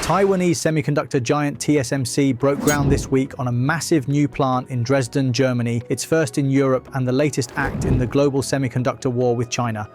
Taiwanese semiconductor giant TSMC broke ground this week on a massive new plant in Dresden, Germany, its first in Europe and the latest act in the global semiconductor war with China.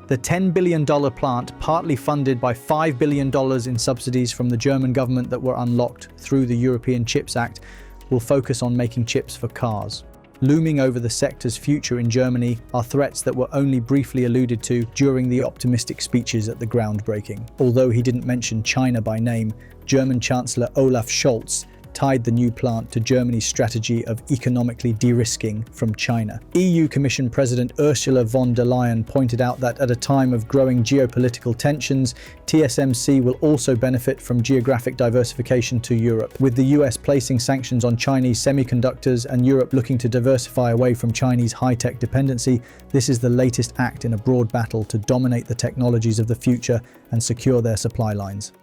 The $10 billion plant, partly funded by $5 billion in subsidies from the German government that were unlocked through the European Chips Act, will focus on making chips for cars. Looming over the sector's future in Germany are threats that were only briefly alluded to during the optimistic speeches at the groundbreaking. Although he didn't mention China by name, German Chancellor Olaf Scholz tied the new plant to Germany's strategy of economically de-risking from China. EU Commission President Ursula von der Leyen pointed out that at a time of growing geopolitical tensions, TSMC will also benefit from geographic diversification to Europe. With the US placing sanctions on Chinese semiconductors and Europe looking to diversify away from Chinese high-tech dependency, this is the latest act in a broad battle to dominate the technologies of the future and secure their supply lines.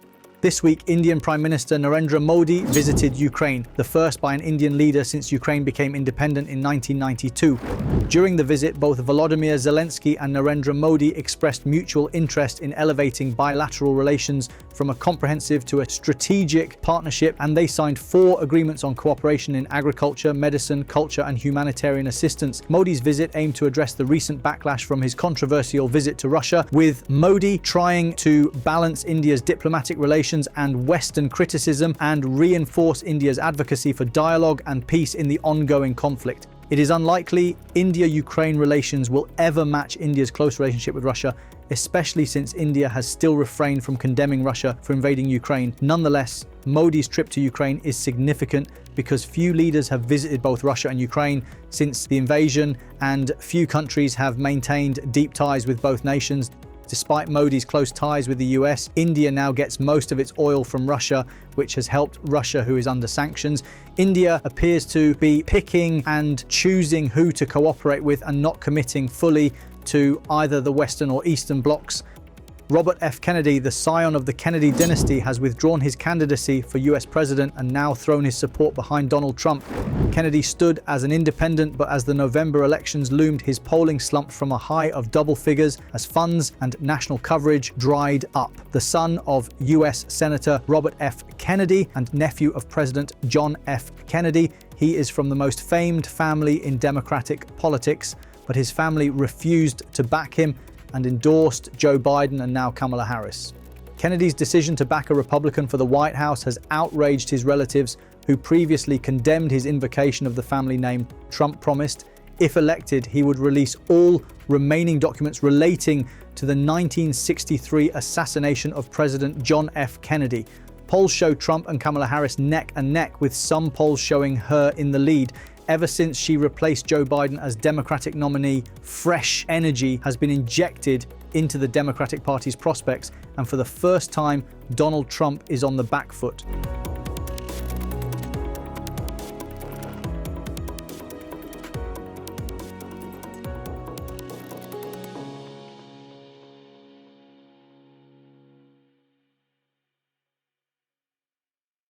This week, Indian Prime Minister Narendra Modi visited Ukraine, the first by an Indian leader since Ukraine became independent in 1992. During the visit, both Volodymyr Zelensky and Narendra Modi expressed mutual interest in elevating bilateral relations from a comprehensive to a strategic partnership, and they signed 4 agreements on cooperation in agriculture, medicine, culture, and humanitarian assistance. Modi's visit aimed to address the recent backlash from his controversial visit to Russia, with Modi trying to balance India's diplomatic relations and Western criticism and reinforce India's advocacy for dialogue and peace in the ongoing conflict. It is unlikely India-Ukraine relations will ever match India's close relationship with Russia, especially since India has still refrained from condemning Russia for invading Ukraine. Nonetheless, Modi's trip to Ukraine is significant because few leaders have visited both Russia and Ukraine since the invasion, and few countries have maintained deep ties with both nations. Despite Modi's close ties with the US, India now gets most of its oil from Russia, which has helped Russia, who is under sanctions. India appears to be picking and choosing who to cooperate with and not committing fully to either the Western or Eastern blocs. Robert F. Kennedy, the scion of the Kennedy dynasty, has withdrawn his candidacy for US president and now thrown his support behind Donald Trump. Kennedy stood as an independent, but as the November elections loomed, his polling slumped from a high of double figures as funds and national coverage dried up. The son of US Senator Robert F. Kennedy and nephew of President John F. Kennedy, he is from the most famed family in Democratic politics, but his family refused to back him and endorsed Joe Biden and now Kamala Harris. Kennedy's decision to back a Republican for the White House has outraged his relatives, who previously condemned his invocation of the family name. Trump promised, if elected, he would release all remaining documents relating to the 1963 assassination of President John F. Kennedy. Polls show Trump and Kamala Harris neck and neck, with some polls showing her in the lead. Ever since she replaced Joe Biden as Democratic nominee, fresh energy has been injected into the Democratic Party's prospects, and for the first time, Donald Trump is on the back foot.